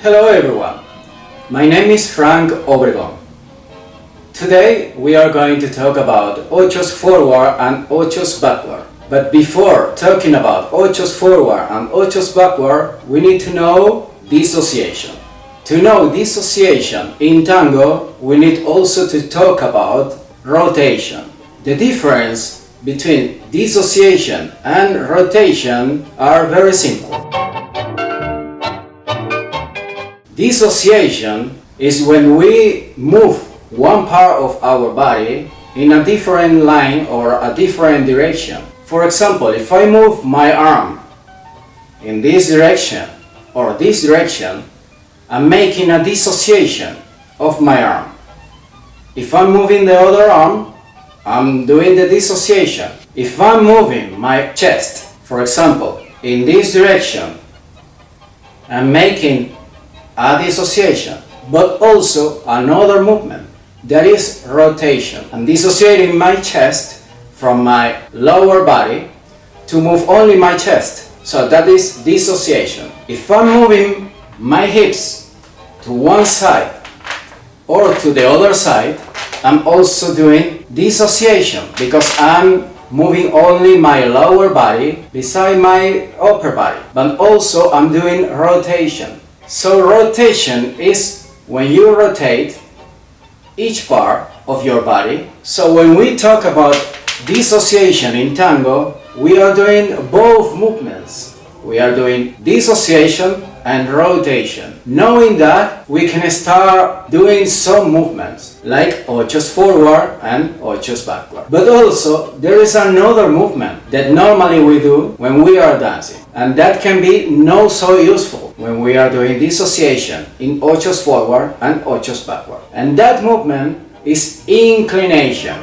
Hello everyone, my name is Frank Obregon. Today we are going to talk about Ocho's forward and Ocho's backward. But before talking about Ocho's forward and Ocho's backward, we need to know dissociation. To know dissociation in tango, we need also to talk about rotation. The difference between dissociation and rotation are very simple. Dissociation is when we move one part of our body in a different line or a different direction. For example, if I move my arm in this direction or this direction, I'm making a dissociation of my arm. If I'm moving the other arm, I'm doing the dissociation. If I'm moving my chest, for example, in this direction, I'm making a dissociation, but also another movement, that is rotation. I'm dissociating my chest from my lower body to move only my chest, so that is dissociation. If I'm moving my hips to one side or to the other side, I'm also doing dissociation because I'm moving only my lower body beside my upper body, but also I'm doing rotation. So rotation is when you rotate each part of your body. So when we talk about dissociation in tango, we are doing both movements. We are doing dissociation and rotation. Knowing that, we can start doing some movements like Ocho's forward and Ocho's backward. But also, there is another movement that normally we do when we are dancing, and that can be not so useful when we are doing dissociation in Ocho's forward and Ocho's backward. And that movement is inclination.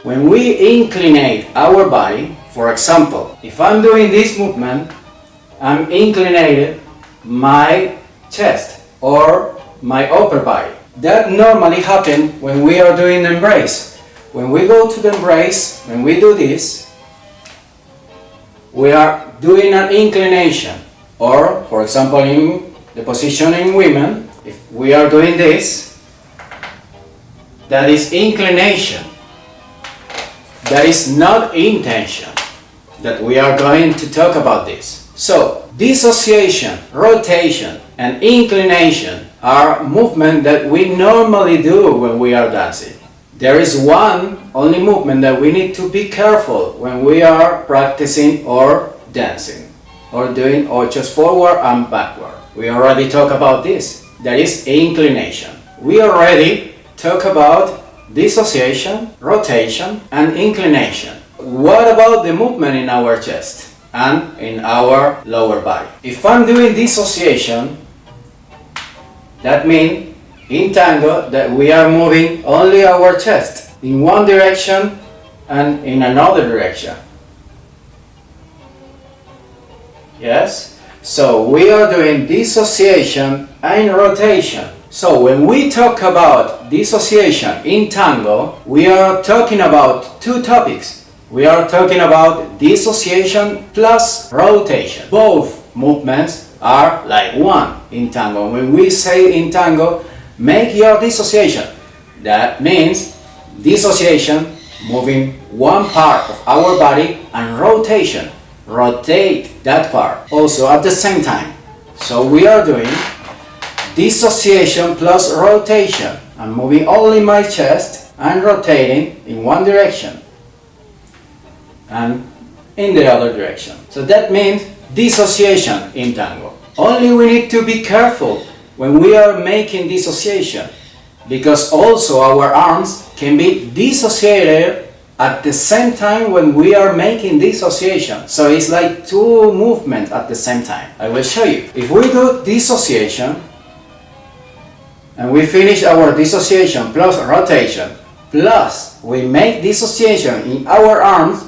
When we inclinate our body, for example, if I'm doing this movement, I'm inclinating my chest or my upper body. That normally happens when we are doing embrace. When we go to the embrace, when we do this, we are doing an inclination. Or, for example, in the position in women, if we are doing this, that is inclination. That is not intention. That we are going to talk about this. So, dissociation, rotation, and inclination are movements that we normally do when we are dancing. There is one only movement that we need to be careful when we are practicing or dancing or doing Ocho's forward and backward. We already talked about this. That is inclination. We already talked about dissociation, rotation, and inclination. What about the movement in our chest and in our lower body? If I'm doing dissociation, that means in tango that we are moving only our chest in one direction and in another direction. Yes? So we are doing dissociation and rotation. So when we talk about dissociation in tango, we are talking about two topics. We are talking about dissociation plus rotation. Both movements are like one in tango. When we say in tango, make your dissociation, that means dissociation, moving one part of our body, and rotation, rotate that part also at the same time. So we are doing dissociation plus rotation. I'm moving only my chest and rotating in one direction and in the other direction. So that means dissociation in tango. Only we need to be careful when we are making dissociation, because also our arms can be dissociated at the same time when we are making dissociation. So it's like two movements at the same time. I will show you. If we do dissociation and we finish our dissociation plus rotation, plus we make dissociation in our arms,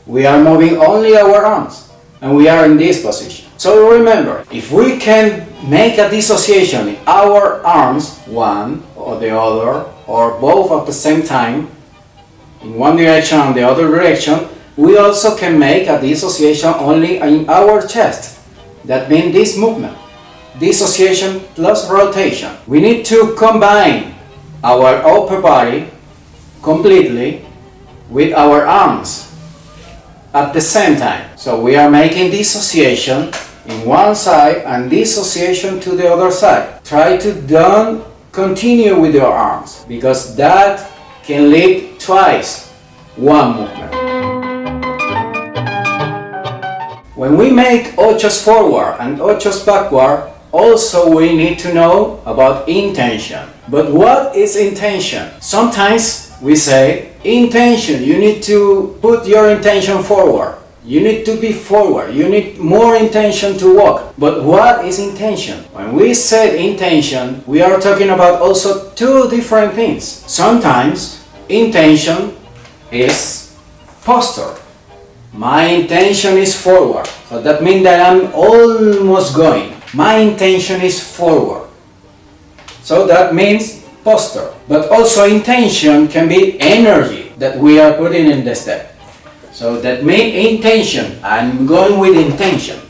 we are moving only our arms and we are in this position. So remember, if we can make a dissociation in our arms, one or the other, or both at the same time, in one direction and the other direction, we also can make a dissociation only in our chest. That means this movement. Dissociation plus rotation. We need to combine our upper body completely with our arms at the same time. So we are making dissociation in one side and dissociation to the other side. Try to don't continue with your arms, because that can lead twice one movement. When we make ochos forward and ochos backward, also we need to know about intention. But what is intention? Sometimes we say, intention, you need to put your intention forward. You need to be forward. You need more intention to walk. But what is intention? When we say intention, we are talking about also two different things. Sometimes intention is posture. My intention is forward. So that means that I'm almost going. My intention is forward. So that means posture. But also intention can be energy that we are putting in the step. So that means intention. I'm going with intention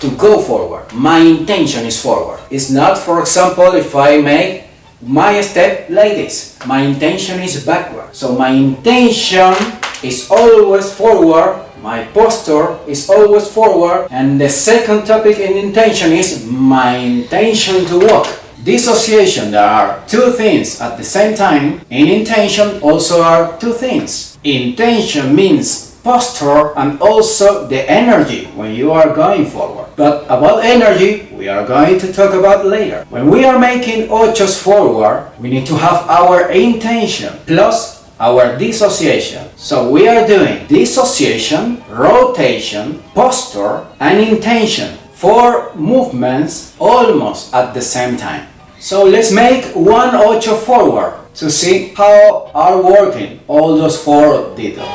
to go forward. My intention is forward. It's not, for example, if I make my step like this. My intention is backward. So my intention is always forward. My posture is always forward. And the second topic in intention is my intention to walk. Dissociation, there are two things at the same time. In intention also are two things. Intention means posture and also the energy when you are going forward. But about energy, we are going to talk about later. When we are making ochos forward, we need to have our intention plus our dissociation. So we are doing dissociation, rotation, posture, and intention. 4 movements almost at the same time. So let's make one ocho forward to see how are working all those 4 details.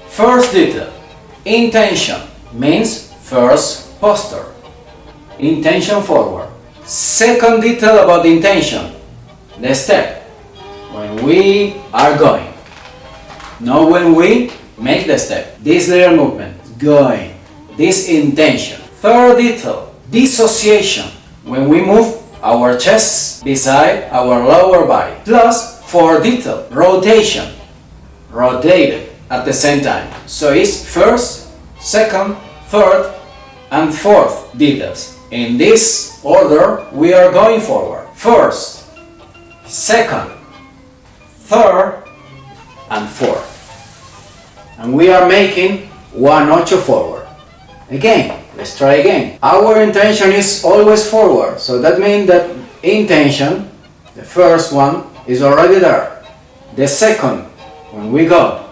First detail, intention means first posture. Intention forward. Second detail about intention, the step. When we are going, not when we make the step. This little movement, going, this intention. Third detail, dissociation, when we move our chest beside our lower body. Plus 4 detail, rotation, rotated at the same time. So it's first, second, third, and fourth details. In this order, we are going forward. First, second, third, and fourth. And we are making one ocho forward. Again, let's try again. Our intention is always forward. So that means that intention, the first one, is already there. The second, when we go.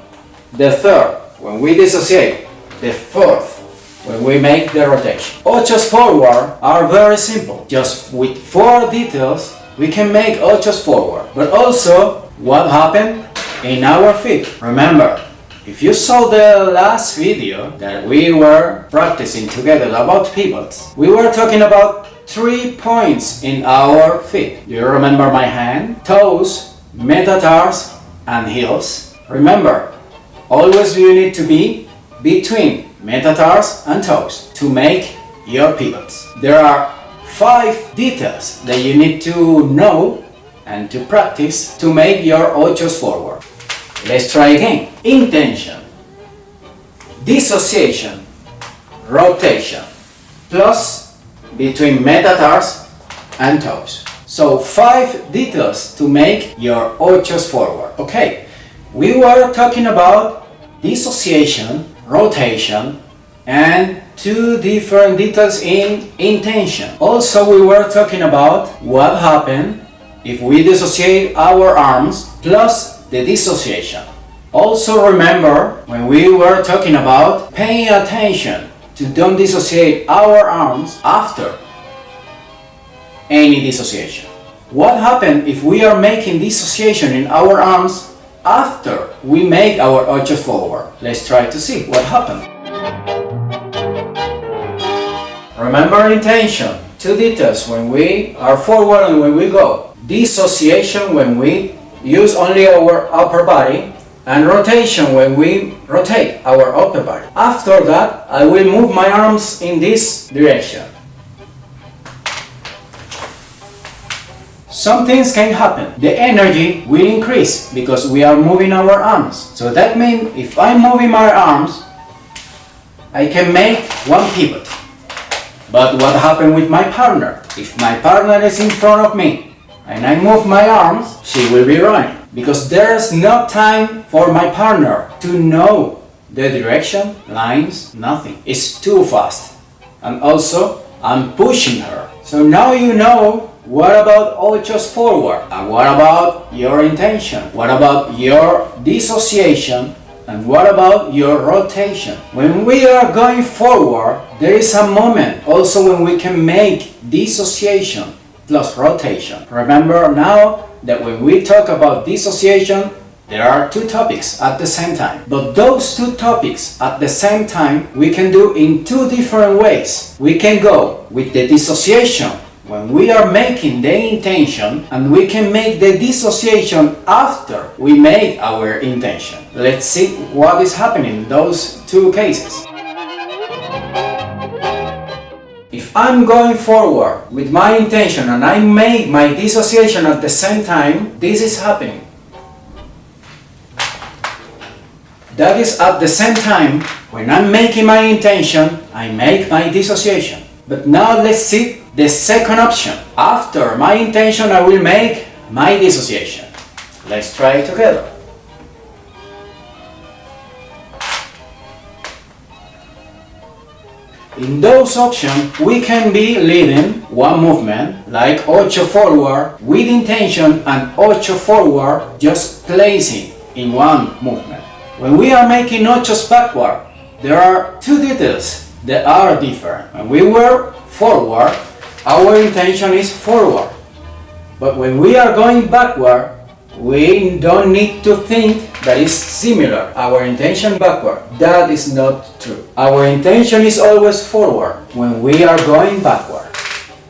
The third, when we dissociate. The fourth, when we make the rotation. Ochos forward are very simple. Just with 4 details, we can make ochos forward. But also, what happened in our feet? Remember, if you saw the last video that we were practicing together about pivots, we were talking about 3 points in our feet. Do you remember my hand? Toes, metatarsals, and heels. Remember, always you need to be between metatarsals and toes to make your pivots. There are 5 details that you need to know and to practice to make your ochos forward. Let's try again. Intention, dissociation, rotation, plus between metatarsals and toes. So 5 details to make your ochos forward. Okay, we were talking about dissociation, rotation, and 2 different details in intention. Also, we were talking about what happened if we dissociate our arms plus the dissociation. Also remember when we were talking about paying attention to don't dissociate our arms after any dissociation. What happened if we are making dissociation in our arms after we make our ochos forward? Let's try to see what happened. Remember intention, 2 details when we are forward and when we go. Dissociation when we use only our upper body, and rotation when we rotate our upper body. After that, I will move my arms in this direction. Some things can happen. The energy will increase because we are moving our arms. So that means if I'm moving my arms, I can make one pivot. But what happened with my partner? If my partner is in front of me and I move my arms, she will be running. Because there's no time for my partner to know the direction, lines, nothing. It's too fast. And also, I'm pushing her. So now you know what about Ocho's forward? And what about your intention? What about your dissociation? And what about your rotation? When we are going forward, there is a moment also when we can make dissociation plus rotation. Remember now that when we talk about dissociation, there are two topics at the same time. But those two topics at the same time we can do in two different ways. We can go with the dissociation when we are making the intention, and we can make the dissociation after we make our intention. Let's see what is happening in those two cases. If I'm going forward with my intention and I make my dissociation at the same time, this is happening. That is at the same time, when I'm making my intention, I make my dissociation. But now let's see the second option. After my intention, I will make my dissociation. Let's try it together. In those options, we can be leading one movement, like Ocho forward with intention and Ocho forward just placing in one movement. When we are making Ochos backward, there are two details that are different. When we were forward, our intention is forward. But when we are going backward, we don't need to think that is similar. Our intention backward. That is not true. Our intention is always forward when we are going backward.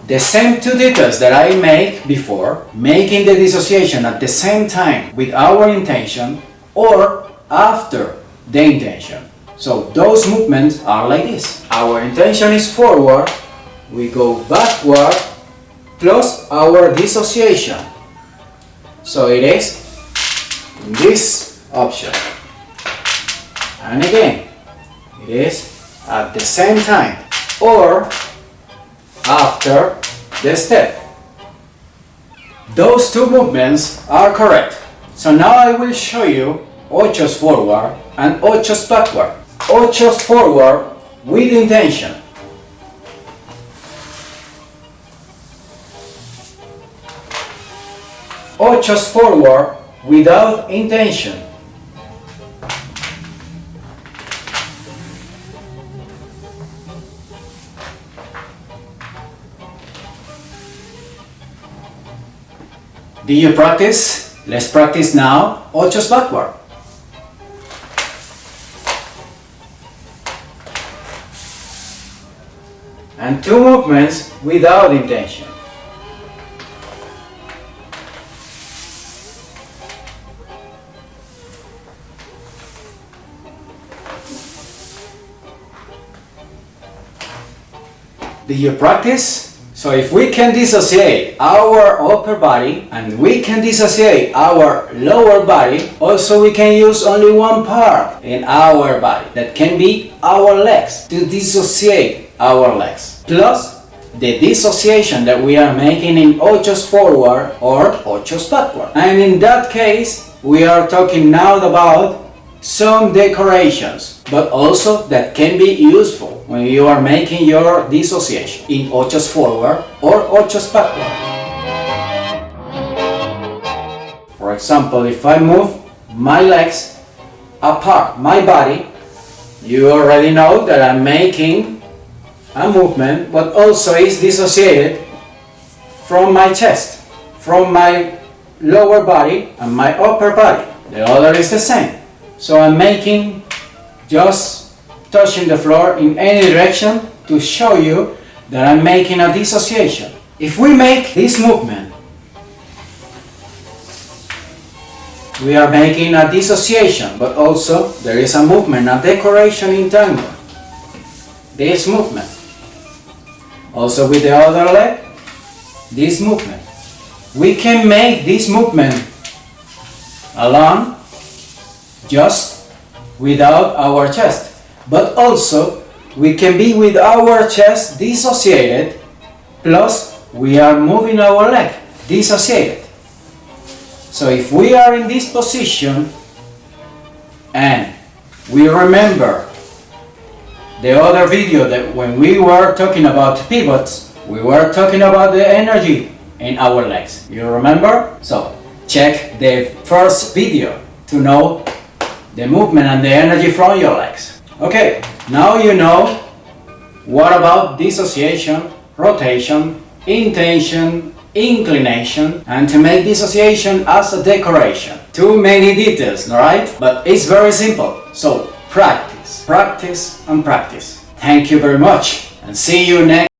The same two details that I make before, making the dissociation at the same time with our intention or after the intention. So those movements are like this. Our intention is forward, we go backward plus our dissociation. So it is this option. And again, it is at the same time or after the step. Those two movements are correct. So now I will show you Ochos forward and Ochos backward. Ochos forward with intention. Ochos forward without intention. Did you practice? Let's practice now Ochos backward. And two movements without intention. Did you practice? So if we can dissociate our upper body and we can dissociate our lower body, also we can use only one part in our body, that can be our legs, to dissociate our legs. Plus the dissociation that we are making in Ochos forward or Ochos backward. And in that case, we are talking now about some decorations, but also that can be useful when you are making your dissociation in Ochos forward or Ochos backward. For example, if I move my legs apart, my body, you already know that I'm making a movement, but also is dissociated from my chest, from my lower body and my upper body. The other is the same. So I'm making just touching the floor in any direction to show you that I'm making a dissociation. If we make this movement we are making a dissociation, but also there is a movement, a decoration in tango. This movement. Also with the other leg, this movement. We can make this movement alone, just without our chest. But also, we can be with our chest dissociated, plus we are moving our leg dissociated. So if we are in this position and we remember the other video that when we were talking about pivots, we were talking about the energy in our legs. You remember? So check the first video to know the movement and the energy from your legs. Okay, now you know what about dissociation, rotation, intention, inclination, and to make dissociation as a decoration. Too many details, right? But it's very simple. So practice, practice, and practice. Thank you very much, and see you next.